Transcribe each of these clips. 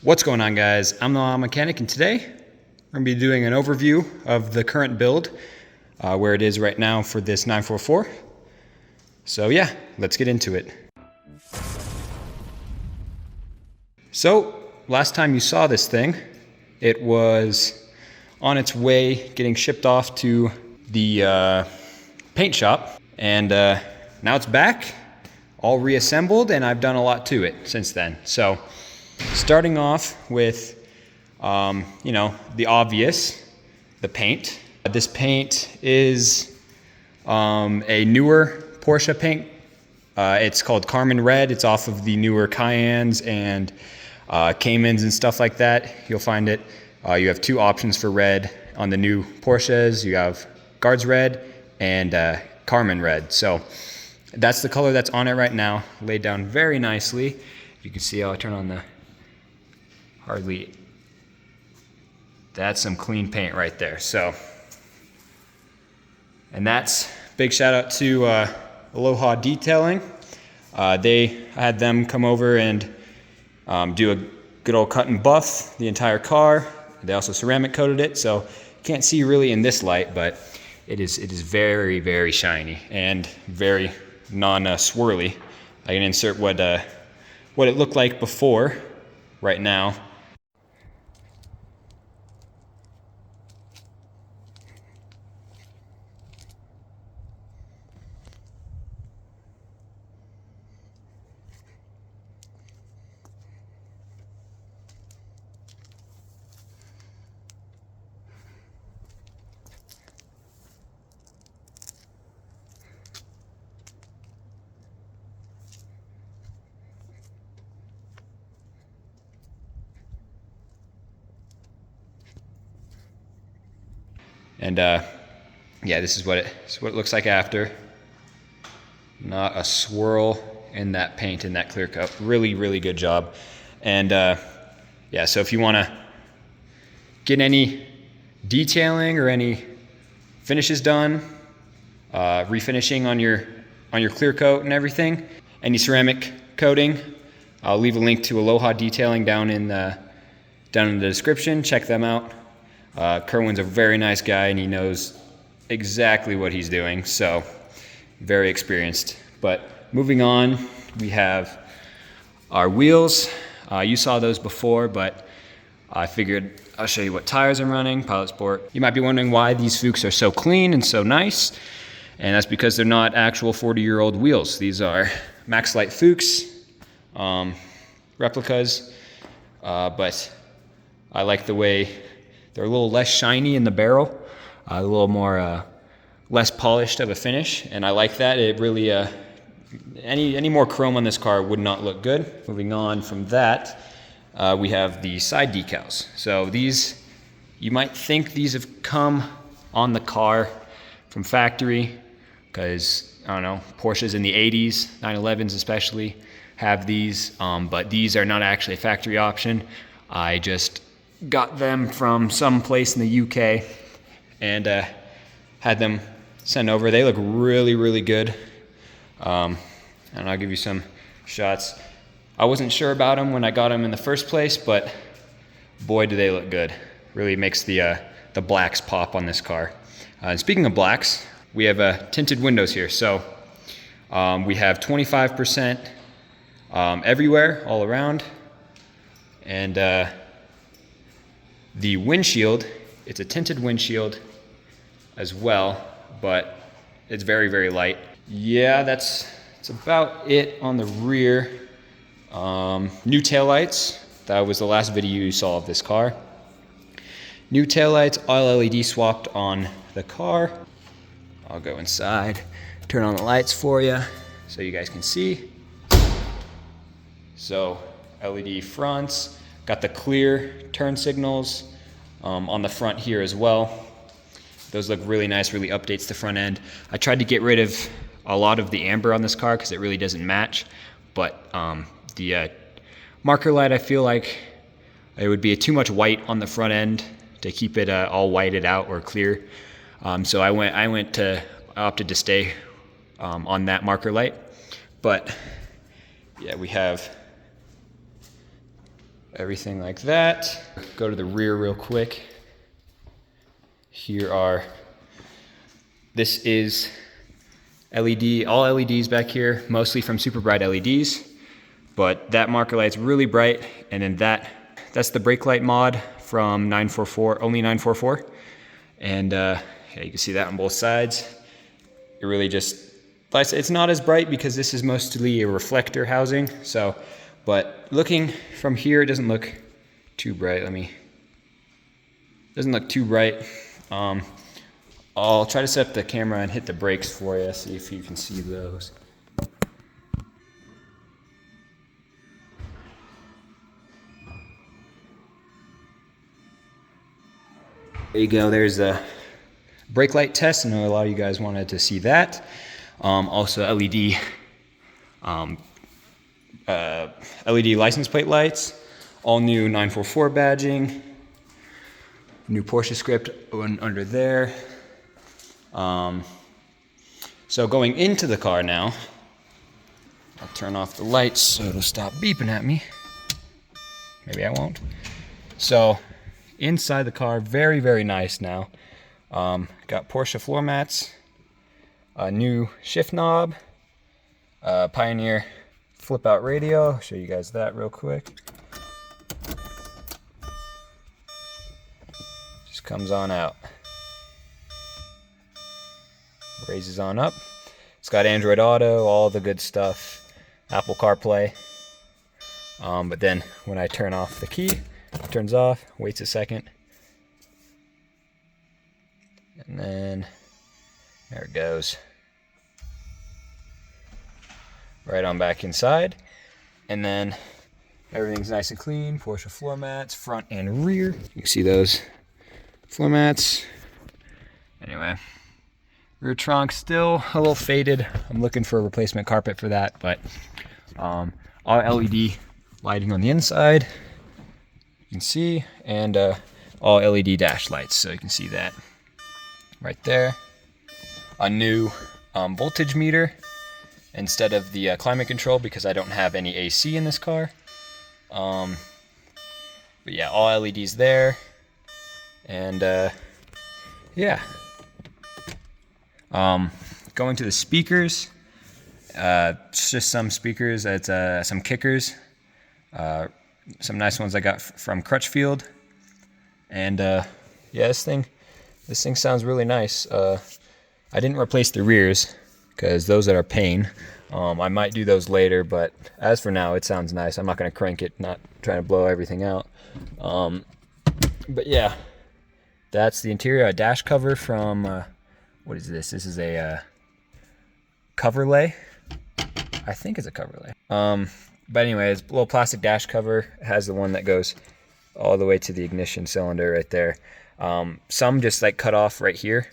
What's going on, guys? I'm the Auto Mechanic, and today we're going to be doing an overview of the current build, where it is right now for this 944. So yeah, let's get into it. So last time you saw this thing, it was on its way getting shipped off to the paint shop, and now it's back, all reassembled, and I've done a lot to it since then. So starting off with, the obvious, the paint. This paint is a newer Porsche paint. It's called Carmen Red. It's off of the newer Cayennes and Caymans and stuff like that. You'll find it. You have two options for red on the new Porsches. You have Guards Red and Carmen Red. So that's the color that's on it right now, laid down very nicely. You can see how I turn on the hardly. That's some clean paint right there. So, and that's big shout out to Aloha Detailing. I had them come over and do a good old cut and buff the entire car. They also ceramic coated it, so you can't see really in this light, but it is very, very shiny and very non-swirly. I can insert what it looked like before right now. And yeah, this is what it looks like after. Not a swirl in that paint, in that clear coat. Really, really good job. And yeah, so if you want to get any detailing or any finishes done, refinishing on your clear coat and everything, any ceramic coating, I'll leave a link to Aloha Detailing down in the description. Check them out. Kerwin's a very nice guy, and he knows exactly what he's doing, so very experienced. But moving on, we have our wheels. You saw those before, but I figured I'll show you what tires I'm running. Pilot Sport. You might be wondering why these Fuchs are so clean and so nice, and that's because they're not actual 40-year-old wheels. These are Maxlite Fuchs, replicas, but I like the way they're a little less shiny in the barrel, a little more less polished of a finish, and I like that. It really any more chrome on this car would not look good. Moving on from that, we have the side decals. So these, you might think these have come on the car from factory, because I don't know, Porsches in the 80s, 911s especially, have these, but these are not actually a factory option. I just got them from some place in the UK and had them sent over. They look really, really good. And I'll give you some shots. I wasn't sure about them when I got them in the first place, but boy, do they look good. Really makes the blacks pop on this car. And speaking of blacks, we have tinted windows here. So we have 25% everywhere, all around. And the windshield, it's a tinted windshield as well, but it's very, very light. Yeah, that's about it on the rear. New taillights. That was the last video you saw of this car. New taillights, all LED swapped on the car. I'll go inside, turn on the lights for you so you guys can see. So LED fronts. Got the clear turn signals on the front here as well. Those look really nice, really updates the front end. I tried to get rid of a lot of the amber on this car because it really doesn't match, but the marker light, I feel like it would be too much white on the front end to keep it all whited out or clear. So I opted to stay on that marker light. But yeah, we have everything like that. Go to the rear real quick. This is LED, all LEDs back here, mostly from super bright LEDs, but that marker light's really bright, and then that's the brake light mod from 944, only 944, and yeah, you can see that on both sides. It really just, it's not as bright because this is mostly a reflector housing, so, but looking from here, it doesn't look too bright. Doesn't look too bright. I'll try to set up the camera and hit the brakes for you, see if you can see those. There you go, there's a brake light test. I know a lot of you guys wanted to see that. Also LED license plate lights, all new 944 badging, new Porsche script under there. So going into the car now, I'll turn off the lights so it'll stop beeping at me. Maybe I won't. So inside the car, very, very nice now. Got Porsche floor mats, a new shift knob, Pioneer flip out radio. I'll show you guys that real quick. Just comes on out. Raises on up. It's got Android Auto, all the good stuff, Apple CarPlay. But then when I turn off the key, it turns off, waits a second. And then there it goes. Right on back inside. And then everything's nice and clean. Porsche floor mats, front and rear. You can see those floor mats. Anyway. Rear trunk still a little faded. I'm looking for a replacement carpet for that, but all LED lighting on the inside, you can see, and all LED dash lights, so you can see that right there. A new voltage meter instead of the climate control because I don't have any AC in this car. But yeah, all LEDs there, and yeah. Going to the speakers, it's just some speakers, it's some kickers, some nice ones I got from Crutchfield, and yeah, this thing sounds really nice. I didn't replace the rears because those are a pain. I might do those later, but as for now, it sounds nice. I'm not going to crank it, not trying to blow everything out. But yeah, that's the interior. A dash cover from what is this? This is a Coverlay. I think it's a Coverlay. But anyway, it's a little plastic dash cover. It has the one that goes all the way to the ignition cylinder right there. Some just like cut off right here.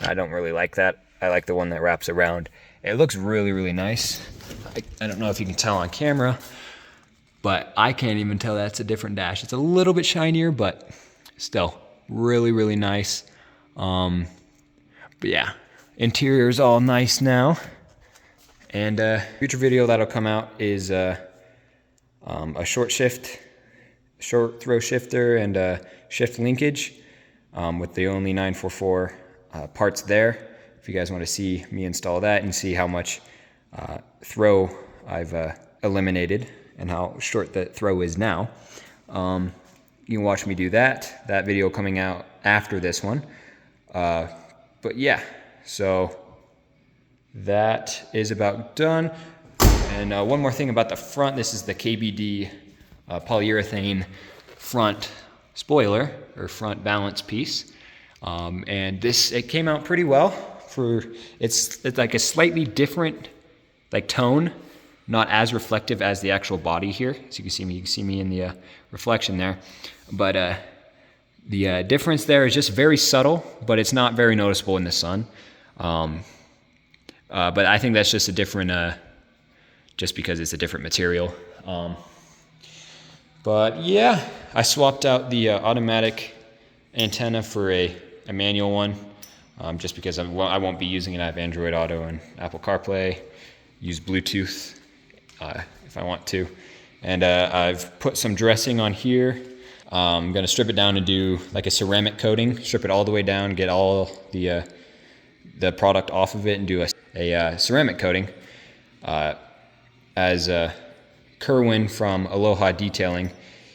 I don't really like that. I like the one that wraps around. It looks really, really nice. I don't know if you can tell on camera, but I can't even tell that's a different dash. It's a little bit shinier, but still really, really nice. But yeah, interior is all nice now. And future video that'll come out is a short throw shifter and a shift linkage with the only 944 parts there. If you guys want to see me install that and see how much throw I've eliminated and how short the throw is now, you can watch me do that. That video coming out after this one. But yeah, so that is about done. And one more thing about the front. This is the KBD polyurethane front spoiler or front balance piece. And it came out pretty well. It's like a slightly different like tone, not as reflective as the actual body here. So you can see me in the reflection there. But the difference there is just very subtle, but it's not very noticeable in the sun. But I think that's just a different, just because it's a different material. But yeah, I swapped out the automatic antenna for a manual one, just because I won't be using it. I have Android Auto and Apple CarPlay, use Bluetooth if I want to. And I've put some dressing on here. I'm gonna strip it down and do like a ceramic coating, strip it all the way down, get all the product off of it and do a ceramic coating. As Kerwin from Aloha Detailing,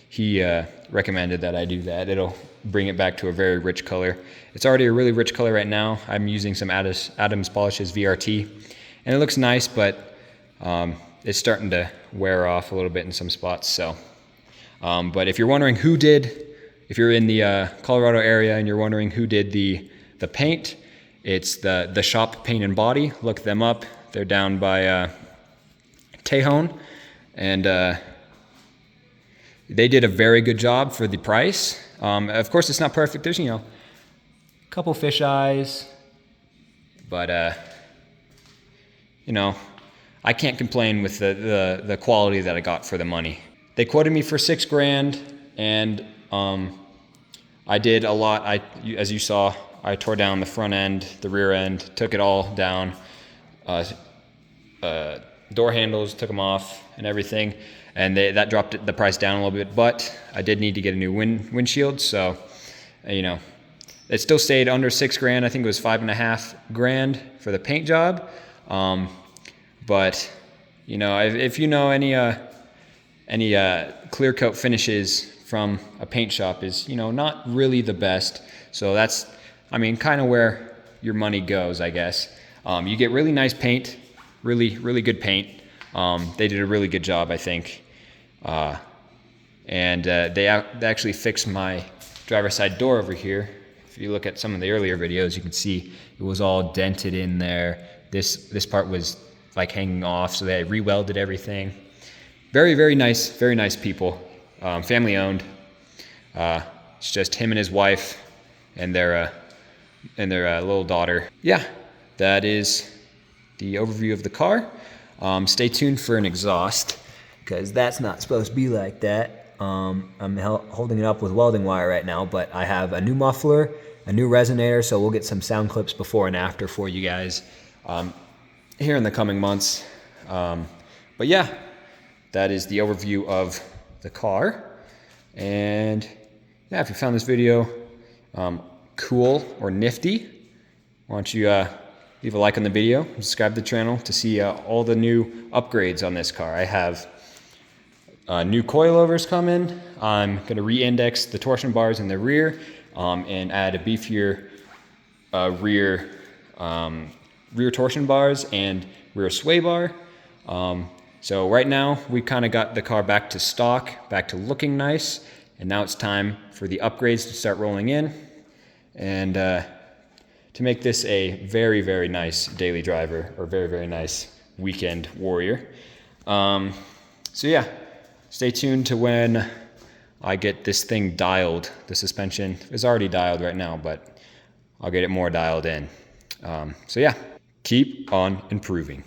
he recommended that I do that. It'll bring it back to a very rich color. It's already a really rich color right now. I'm using some Adams Polishes VRT, and it looks nice, but it's starting to wear off a little bit in some spots. So, but if you're wondering who did, if you're in the Colorado area and you're wondering who did the paint, it's the shop Paint and Body. Look them up. They're down by Tejon, and they did a very good job for the price. Of course, it's not perfect. There's, a couple fish eyes, but I can't complain with the quality that I got for the money. They quoted me for $6,000, and I did a lot. As you saw, I tore down the front end, the rear end, took it all down. Door handles, took them off and everything, and that dropped the price down a little bit, but I did need to get a new windshield, so it still stayed under $6,000. I think it was $5,500 for the paint job. But if you know any clear coat finishes from a paint shop is not really the best, so that's kind of where your money goes, I guess. You get really nice paint, really good paint. They did a really good job, I think. And they actually fixed my driver's side door over here. If you look at some of the earlier videos, you can see it was all dented in there. This part was like hanging off, so they re-welded everything. Very nice people. Family owned. It's just him and his wife and their little daughter. Yeah, that is the overview of the car. Stay tuned for an exhaust, because that's not supposed to be like that. I'm holding it up with welding wire right now, but I have a new muffler, a new resonator, so we'll get some sound clips before and after for you guys here in the coming months. But yeah, that is the overview of the car. And yeah, if you found this video cool or nifty, why don't you leave a like on the video, subscribe to the channel to see all the new upgrades on this car. I have new coilovers coming. I'm going to re-index the torsion bars in the rear and add a beefier rear torsion bars and rear sway bar. So right now we kind of got the car back to stock, back to looking nice, and now it's time for the upgrades to start rolling in, and to make this a very nice daily driver, or very nice weekend warrior. So yeah, stay tuned to when I get this thing dialed. The suspension is already dialed right now, but I'll get it more dialed in. So yeah, keep on improving.